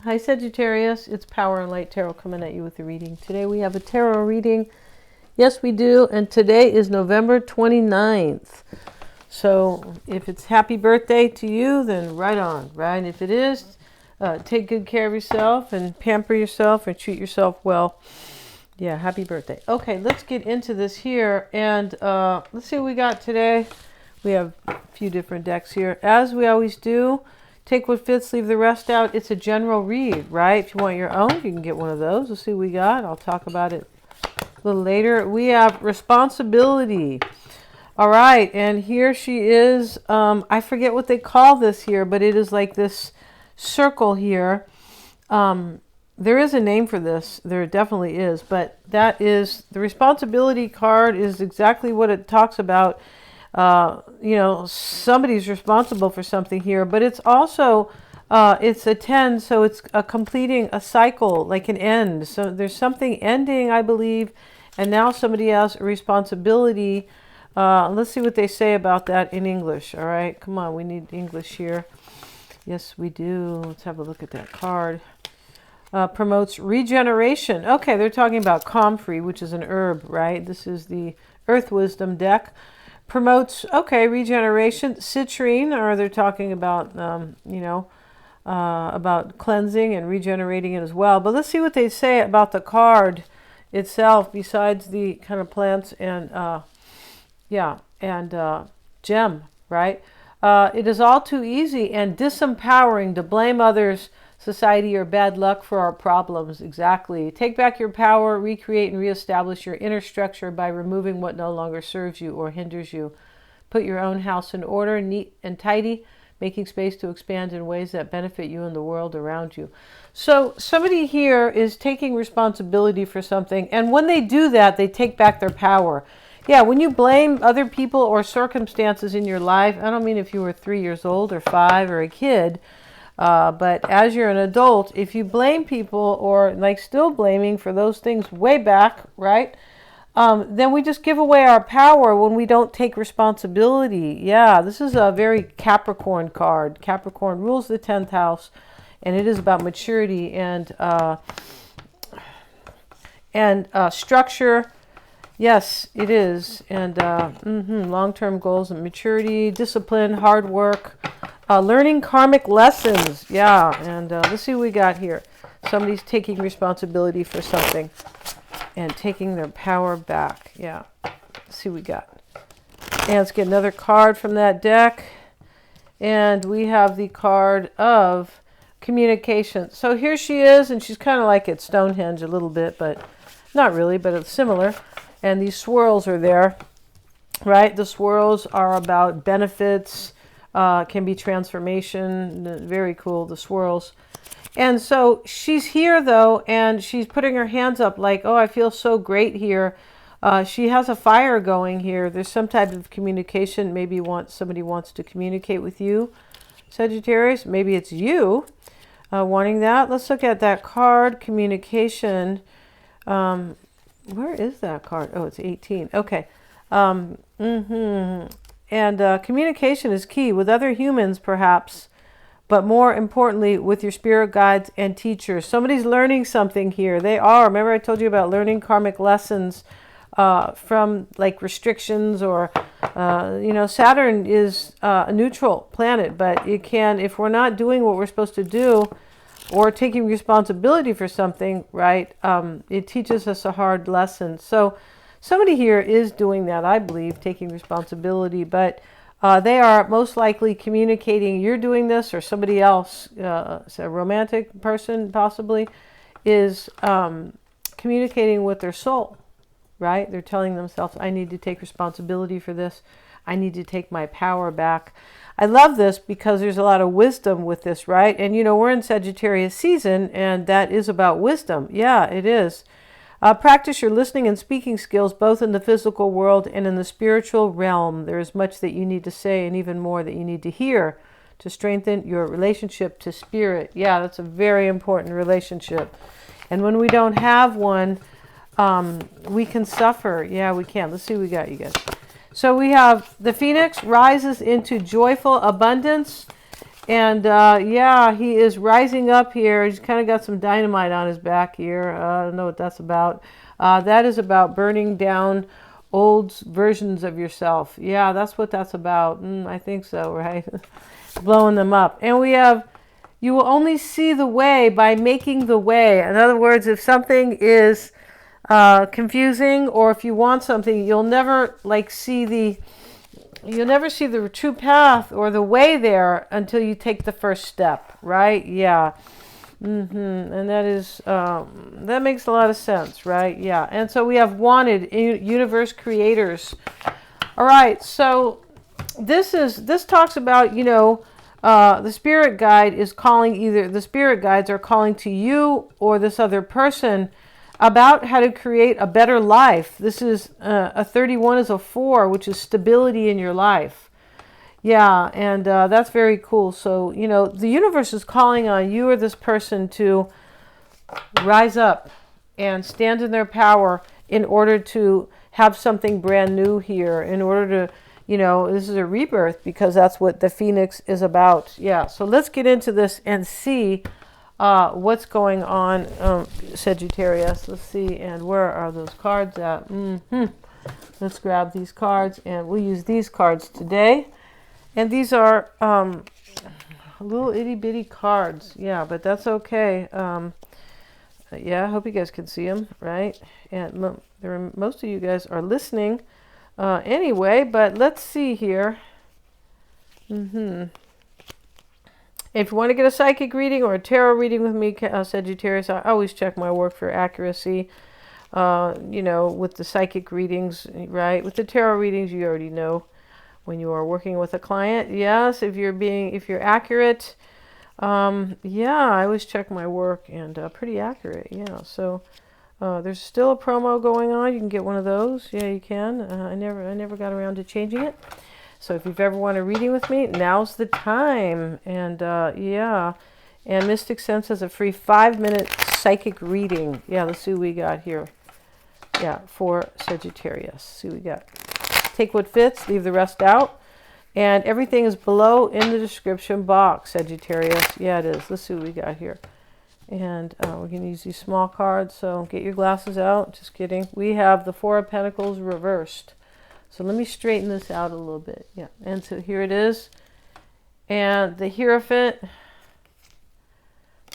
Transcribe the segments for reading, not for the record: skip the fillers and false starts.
Hi Sagittarius, it's Power and Light Tarot coming at you with the reading. Today we have a tarot reading. Yes, we do. And today is November 29th. So if it's happy birthday to you, then right on, right? And if it is, take good care of yourself and pamper yourself and treat yourself well. Yeah, happy birthday. Okay, let's get into this here. And let's see what we got today. We have a few different decks here. As we always do, take what fits, leave the rest out. It's a general read, right? If you want your own, you can get one of those. Let's see what we got. I'll talk about it a little later. We have responsibility. All right, and here she is. I forget what they call this here, but it is like this circle here. There is a name for this. There definitely is, but that is the responsibility card is exactly what it talks about. You know, somebody's responsible for something here, but it's also, it's a 10, so it's completing a cycle, like an end. So there's something ending, I believe, and now somebody has a responsibility. Let's see what they say about that in English. All right, come on, we need English here. Yes, we do. Let's have a look at that card. Promotes regeneration. Okay, they're talking about comfrey, which is an herb, right? This is the Earth Wisdom deck. Promotes, okay, regeneration. Citrine, or they're talking about, you know, about cleansing and regenerating it as well. But let's see what they say about the card itself, besides the kind of plants and, yeah, and gem, right? It is all too easy and disempowering to blame others, society, or bad luck for our problems. Exactly. Take back your power, recreate and reestablish your inner structure by removing what no longer serves you or hinders you. Put your own house in order, neat and tidy, making space to expand in ways that benefit you and the world around you. So somebody here is taking responsibility for something, and when they do that, they take back their power. Yeah, when you blame other people or circumstances in your life, I don't mean if you were 3 years old or 5 or a kid, but as you're an adult, if you blame people or like still blaming for those things way back, right? Then we just give away our power when we don't take responsibility. Yeah, this is a very Capricorn card. Capricorn rules the 10th house, and it is about maturity and structure. Yes, it is. And long-term goals and maturity, discipline, hard work. Learning karmic lessons. Yeah, and let's see what we got here. Somebody's taking responsibility for something and taking their power back. Yeah, let's see what we got. And let's get another card from that deck. And we have the card of communication. So here she is, and she's kind of like at Stonehenge a little bit, but not really, but it's similar. And these swirls are there, right? The swirls are about benefits, can be transformation. Very cool, the swirls. And so she's here though, and she's putting her hands up like, oh, I feel so great here. She has a fire going here. There's some type of communication. Maybe somebody wants to communicate with you, Sagittarius. Maybe it's you wanting that. Let's look at that card, communication. Where is that card? Oh, it's 18. Okay. And communication is key with other humans, perhaps, but more importantly, with your spirit guides and teachers. Somebody's learning something here. They are. Remember I told you about learning karmic lessons from like restrictions or, you know, Saturn is a neutral planet, but it can, if we're not doing what we're supposed to do or taking responsibility for something, right, it teaches us a hard lesson. So somebody here is doing that, I believe, taking responsibility, but they are most likely communicating. You're doing this, or somebody else, a romantic person possibly, is communicating with their soul, right? They're telling themselves, I need to take responsibility for this. I need to take my power back. I love this because there's a lot of wisdom with this, right? And, you know, we're in Sagittarius season, and that is about wisdom. Yeah, it is. Practice your listening and speaking skills both in the physical world and in the spiritual realm. There is much that you need to say and even more that you need to hear to strengthen your relationship to spirit. Yeah, that's a very important relationship. And when we don't have one, we can suffer. Yeah, we can. Let's see what we got, you guys. So we have the Phoenix rises into joyful abundance. And yeah, he is rising up here. He's kind of got some dynamite on his back here. I don't know what that's about. That is about burning down old versions of yourself. Yeah, that's what that's about. I think so, right? Blowing them up. And we have, you will only see the way by making the way. In other words, if something is confusing, or if you want something, you'll never see the true path or the way there until you take the first step, right? Yeah. And that is that makes a lot of sense, right? Yeah. And so we have wanted universe creators. All right, so this talks about, the spirit guide is calling, either the spirit guides are calling to you or this other person about how to create a better life. This is a 31 is a 4, which is stability in your life. Yeah, and that's very cool. So, the universe is calling on you or this person to rise up and stand in their power in order to have something brand new here, in order to, this is a rebirth, because that's what the Phoenix is about. Yeah, so let's get into this and see what's going on, Sagittarius. Let's see, and where are those cards at? Let's grab these cards, and we'll use these cards today. And these are little itty-bitty cards. Yeah, but that's okay. Yeah, I hope you guys can see them, right? And most of you guys are listening anyway, but let's see here. If you want to get a psychic reading or a tarot reading with me, Sagittarius, I always check my work for accuracy. With the psychic readings, right? With the tarot readings, you already know when you are working with a client. Yes, if you're accurate, yeah, I always check my work, and pretty accurate. Yeah, so there's still a promo going on. You can get one of those. Yeah, you can. I never got around to changing it. So if you've ever wanted a reading with me, now's the time. And yeah, and Mystic Sense has a free 5-minute psychic reading. Yeah, let's see what we got here. Yeah, for Sagittarius. See what we got. Take what fits, leave the rest out. And everything is below in the description box, Sagittarius. Yeah, it is. Let's see what we got here. And we're going to use these small cards, so get your glasses out. Just kidding. We have the Four of Pentacles reversed. So let me straighten this out a little bit. Yeah, and so here it is. And the Hierophant,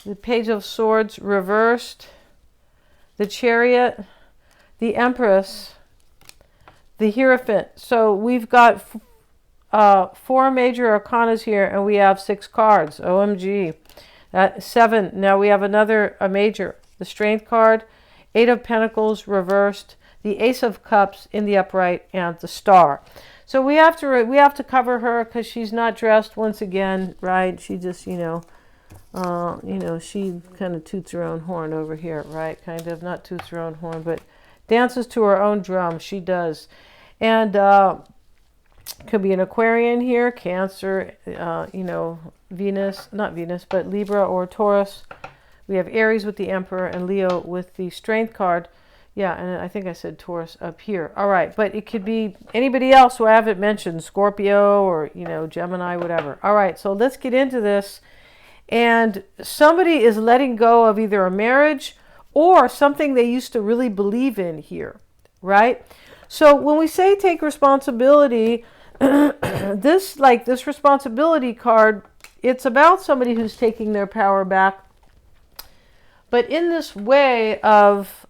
the Page of Swords reversed, the Chariot, the Empress, the Hierophant. So we've got 4 major arcanas here, and we have 6 cards. OMG. 7. Now we have a major. The Strength card, 8 of Pentacles reversed, the Ace of Cups in the upright, and the Star. So we have to cover her because she's not dressed once again, right? She just, she kind of toots her own horn over here, right? Kind of, not toots her own horn, but dances to her own drum. She does. And could be an Aquarian here, Cancer, Venus, not Venus, but Libra or Taurus. We have Aries with the Emperor and Leo with the Strength card. Yeah, and I think I said Taurus up here. All right, but it could be anybody else who I haven't mentioned, Scorpio or, Gemini, whatever. All right, so let's get into this. And somebody is letting go of either a marriage or something they used to really believe in here, right? So when we say take responsibility, this responsibility card, it's about somebody who's taking their power back, but in this way of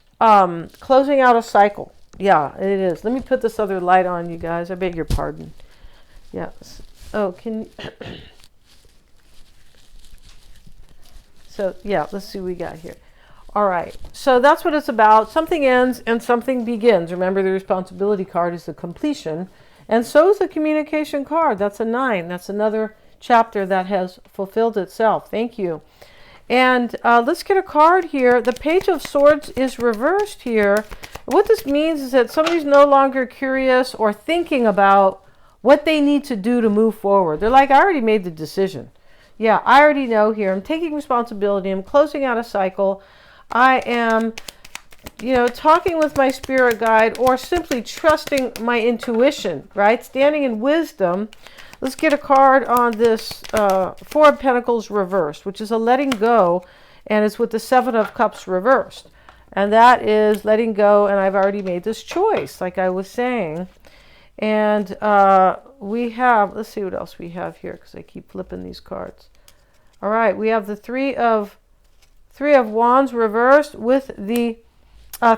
closing out a cycle. Yeah, it is. Let me put this other light on, you guys. I beg your pardon. Yes. Oh, so yeah, let's see what we got here. All right, so that's what it's about. Something ends and something begins. Remember, the responsibility card is the completion, and so is the communication card. That's a 9. That's another chapter that has fulfilled itself. Thank you. And let's get a card here. The Page of Swords is reversed here. What this means is that somebody's no longer curious or thinking about what they need to do to move forward. They're like, I already made the decision. Yeah, I already know here. I'm taking responsibility. I'm closing out a cycle. I am, talking with my spirit guide, or simply trusting my intuition, right? Standing in wisdom. Let's get a card on this Four of Pentacles reversed, which is a letting go, and it's with the Seven of Cups reversed. And that is letting go, and I've already made this choice, like I was saying. And we have, let's see what else we have here, because I keep flipping these cards. All right, we have the Three of Wands reversed with the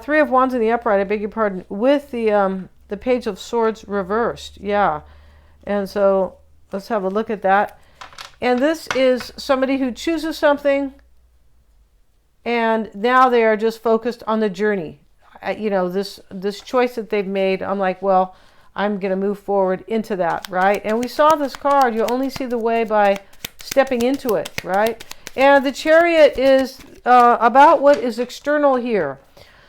Three of Wands in the upright, I beg your pardon, with the Page of Swords reversed. Yeah. And so let's have a look at that. And this is somebody who chooses something, and now they are just focused on the journey. You know, this choice that they've made, I'm like, well, I'm going to move forward into that, right? And we saw this card, you only see the way by stepping into it, right? And the Chariot is about what is external here.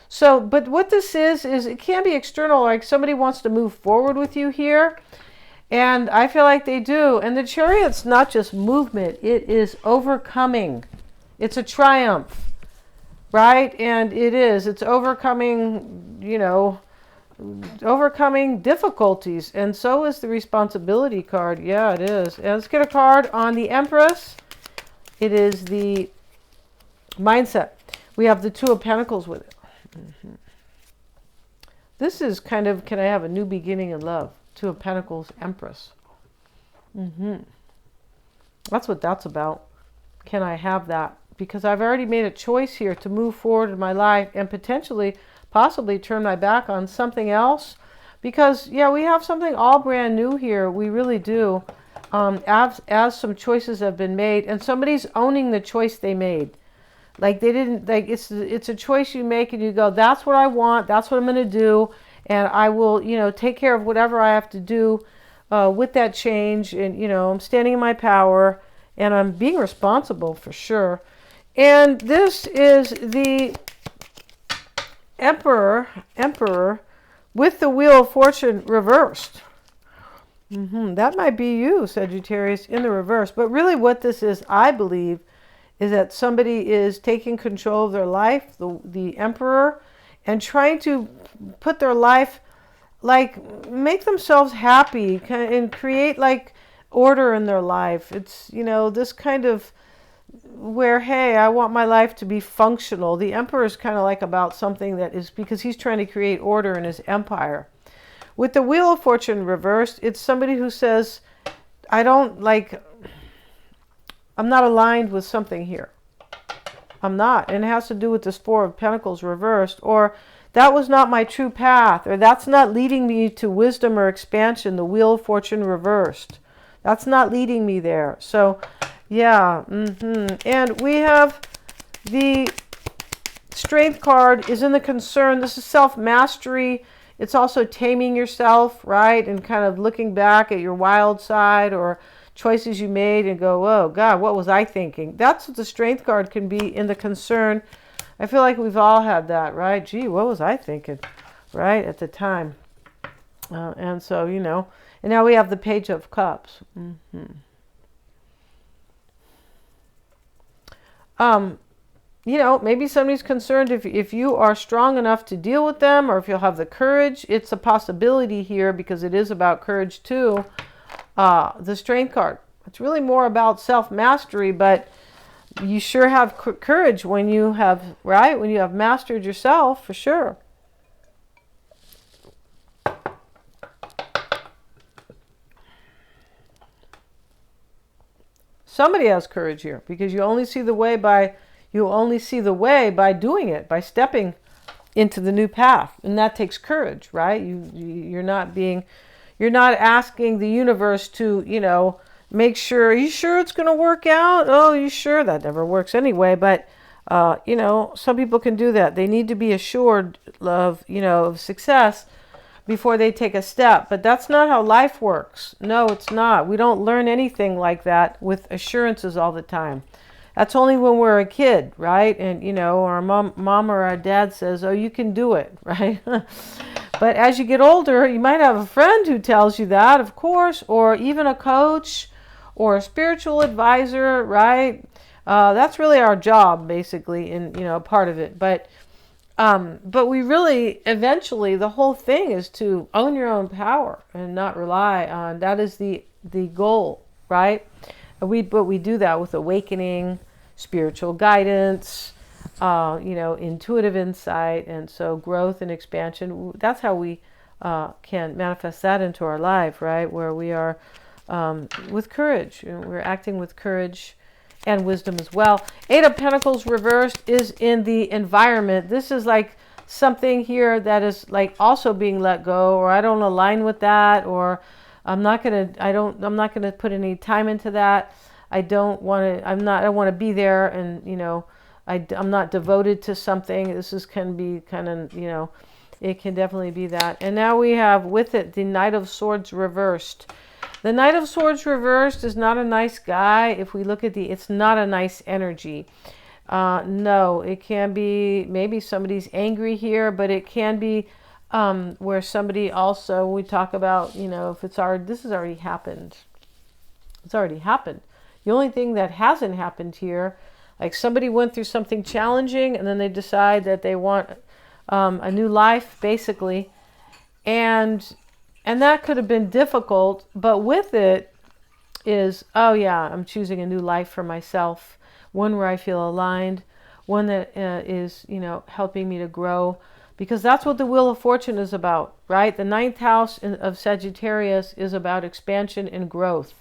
So, but what this is it can be external, like somebody wants to move forward with you here. And I feel like they do. And the Chariot's not just movement, it is overcoming. It's a triumph, right? And it's overcoming, you know, overcoming difficulties. And so is the responsibility card. Yeah, it is. And let's get a card on the Empress. It is the mindset. We have the Two of Pentacles with it. Mm-hmm. This is kind of, can I have a new beginning in love? Two of Pentacles, Empress. Mm-hmm. That's what that's about. Can I have that? Because I've already made a choice here to move forward in my life and potentially, possibly turn my back on something else. Because, yeah, we have something all brand new here. We really do. As some choices have been made, and somebody's owning the choice they made. Like they didn't, like it's a choice you make and you go, that's what I want, that's what I'm going to do. And I will, you know, take care of whatever I have to do with that change. And, you know, I'm standing in my power and I'm being responsible for sure. And this is the Emperor with the Wheel of Fortune reversed. That might be you, Sagittarius, in the reverse. But really what this is, I believe, is that somebody is taking control of their life, the Emperor, and trying to put their life, like, make themselves happy and create, like, order in their life. It's, you know, this kind of where, hey, I want my life to be functional. The Emperor is kind of like about something that is, because he's trying to create order in his empire. With the Wheel of Fortune reversed, it's somebody who says, I'm not aligned with something here. I'm not. And it has to do with this Four of Pentacles reversed, or that was not my true path, or that's not leading me to wisdom or expansion, the Wheel of Fortune reversed. That's not leading me there. So, yeah. And we have the Strength card is in the concern. This is self-mastery. It's also taming yourself, right? And kind of looking back at your wild side or choices you made and go, oh God, what was I thinking? That's what the Strength card can be in the concern. I feel like we've all had that, right? Gee, what was I thinking, right, at the time? And so, you know, and now we have the Page of Cups. You know, maybe somebody's concerned if you are strong enough to deal with them, or if you'll have the courage. It's a possibility here because it is about courage too. The Strength card. It's really more about self-mastery, but you sure have courage when you have, right? When you have mastered yourself, for sure. Somebody has courage here because you only see the way by doing it, by stepping into the new path, and that takes courage, right? You're not asking the universe to, you know, make sure, are you sure it's going to work out? Oh, you sure? That never works anyway. But you know, some people can do that. They need to be assured of, you know, of success before they take a step. But that's not how life works. No, it's not. We don't learn anything like that with assurances all the time. That's only when we're a kid, right? And, you know, our mom or our dad says, oh, you can do it, right? But as you get older, you might have a friend who tells you that, of course, or even a coach or a spiritual advisor, right? That's really our job, basically, and, you know, part of it. But we really, eventually, the whole thing is to own your own power and not rely on, that is the the goal, right? But we do that with awakening, spiritual guidance, intuitive insight, and so growth and expansion. That's how we can manifest that into our life, right? Where we are with courage. We're acting with courage and wisdom as well. Eight of Pentacles reversed is in the environment. This is like something here that is like also being let go, or I don't align with that, or I'm not gonna put any time into that. I don't want to be there, and I'm not devoted to something. Can be kind of, it can definitely be that. And now we have with it the Knight of Swords reversed. The Knight of Swords reversed is not a nice guy. If we look at it's not a nice energy. No, it can be, maybe somebody's angry here, but it can be where somebody also, we talk about, if this has already happened. It's already happened. The only thing that hasn't happened here, like somebody went through something challenging and then they decide that they want a new life, basically. And that could have been difficult, but with it is, oh yeah, I'm choosing a new life for myself. One where I feel aligned, one that is, helping me to grow, because that's what the Wheel of Fortune is about, right? The 9th house of Sagittarius is about expansion and growth.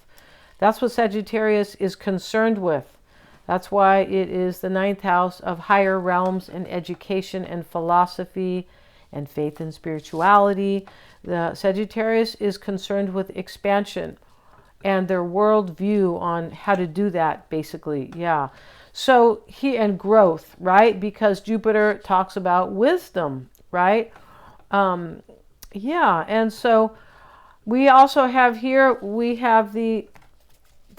That's what Sagittarius is concerned with. That's why it is the 9th house of higher realms and education and philosophy and faith and spirituality. The Sagittarius is concerned with expansion and their world view on how to do that, basically. Yeah. So and growth, right? Because Jupiter talks about wisdom, right? Yeah. And so we also have here, we have the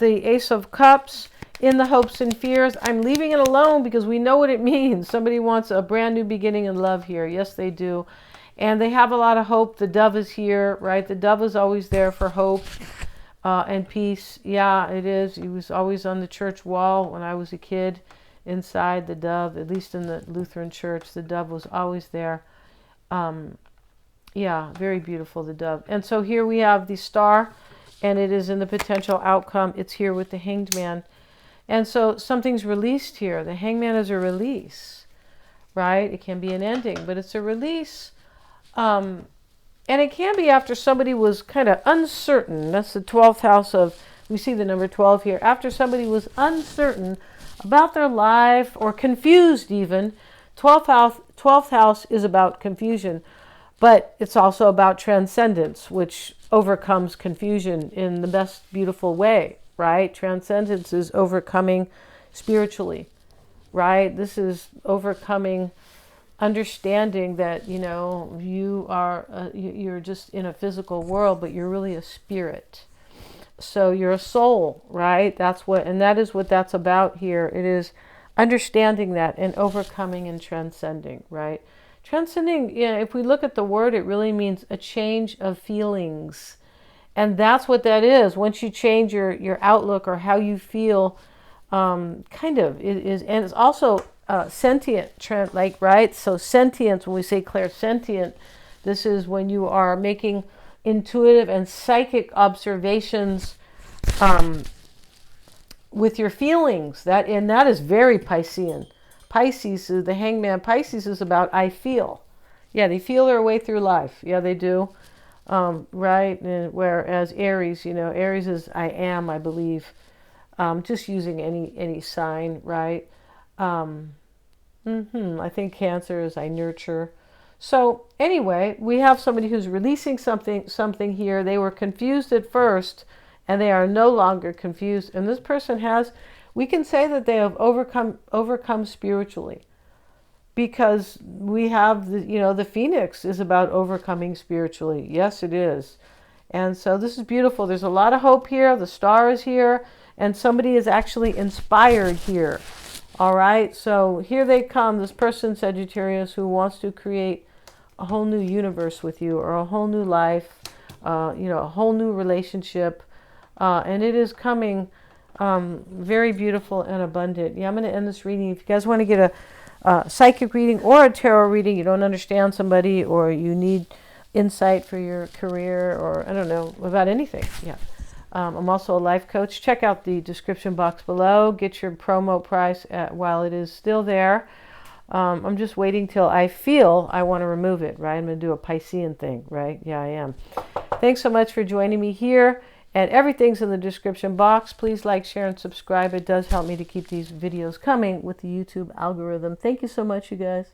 Ace of Cups. In the hopes and fears, I'm leaving it alone because we know what it means. Somebody wants a brand new beginning in love here. Yes, they do. And they have a lot of hope. The dove is here, right? The dove is always there for hope and peace. Yeah, it is. He was always on the church wall when I was a kid. Inside the dove, at least in the Lutheran church, the dove was always there. Yeah, very beautiful, the dove. And so here we have the star, and it is in the potential outcome. It's here with the Hanged Man. And so something's released here. The Hangman is a release, right? It can be an ending, but it's a release. And it can be after somebody was kind of uncertain. That's the 12th house we see the number 12 here. After somebody was uncertain about their life or confused even. 12th house is about confusion, but it's also about transcendence, which overcomes confusion in the best beautiful way. Right? Transcendence is overcoming spiritually, right? This is overcoming, understanding that, you are, you're just in a physical world, but you're really a spirit. So you're a soul, right? That is what that's about here. It is understanding that and overcoming and transcending, right? Transcending, if we look at the word, it really means a change of feelings. And that's what that is. Once you change your outlook or how you feel, and it's also sentient, right? So sentience, when we say clairsentient, this is when you are making intuitive and psychic observations with your feelings. That is very Piscean. Pisces, the Hangman Pisces is about I feel. Yeah, they feel their way through life. Yeah, they do. Right? And whereas Aries, Aries is I am, I believe. Just using any sign, right? I think Cancer is I nurture. So anyway, we have somebody who's releasing something here. They were confused at first, and they are no longer confused. And this person we can say that they have overcome spiritually. Because we have the Phoenix is about overcoming spiritually. Yes, it is. And so this is beautiful. There's a lot of hope here. The star is here, and somebody is actually inspired here. All right. So here they come. This person, Sagittarius, who wants to create a whole new universe with you, or a whole new life, a whole new relationship. And it is coming very beautiful and abundant. Yeah, I'm going to end this reading. If you guys want to get a psychic reading or a tarot reading, you don't understand somebody, or you need insight for your career, or I don't know, about anything. Yeah. I'm also a life coach. Check out the description box below. Get your promo price while it is still there. I'm just waiting till I feel I want to remove it, right? I'm going to do a Piscean thing, right? Yeah, I am. Thanks so much for joining me here. And everything's in the description box. Please like, share, and subscribe. It does help me to keep these videos coming with the YouTube algorithm. Thank you so much, you guys.